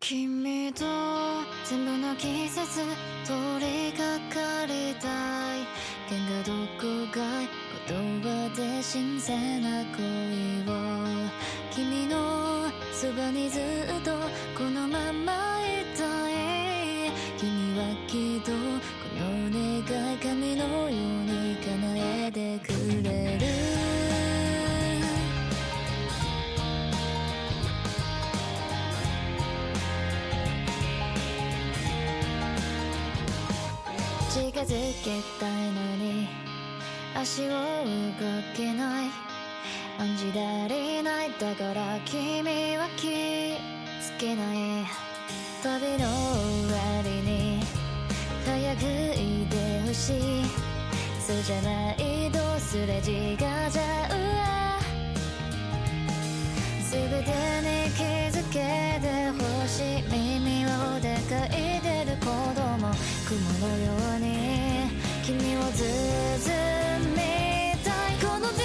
君と全部の季節通りかかりたい。喧嘩どこかい言葉で新鮮な恋を。君のそばにずっとこのままいたい。君はきっとこの願い神のように叶えてくれる。近づけたいのに足を動けない。案じられない。だから君は気づけない。旅の終わりに早くいてほしい。そうじゃないとすれ違っちゃう。全てに気づけてほしい。耳をでかいてる子供雲のように君を包みたい。この手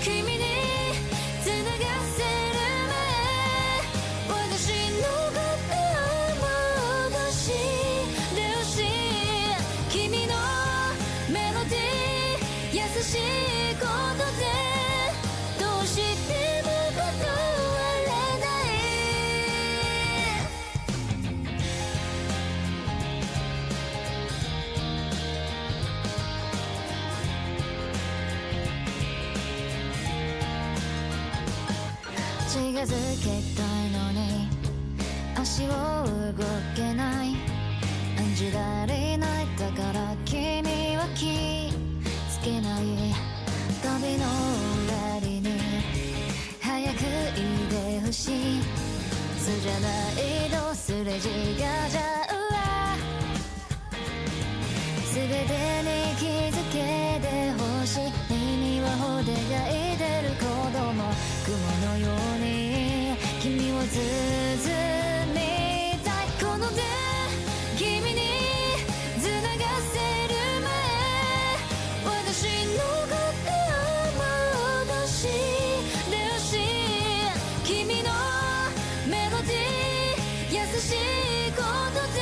君に繋がせる前、私のことを戻してほしい。君のメロディー優しいことでどうしても近づけたいのに足を動けない。案じられない。だから君は気づけない。旅の終わりに早くいてほしい。そうじゃないとすれ違っちゃう。全てに気づけてほしい。耳はほでがいてる子供雲のように君を包みたい。この手君に繋がせる前、私のことを戻してほしい。君のメロディー優しいことで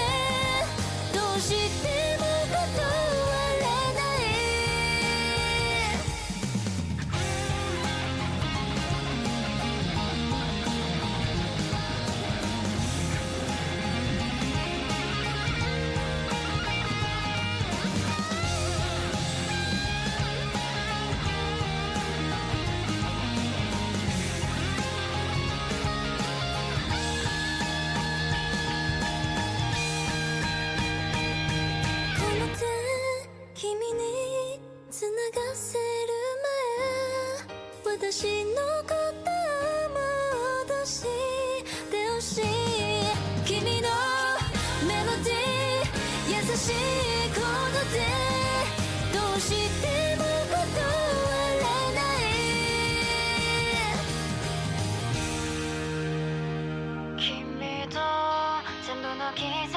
どうしても断れない。君に繋がせる前、私のことを戻してほしい。君のメロディー優しいことでどうしても断れない。君と全部の季節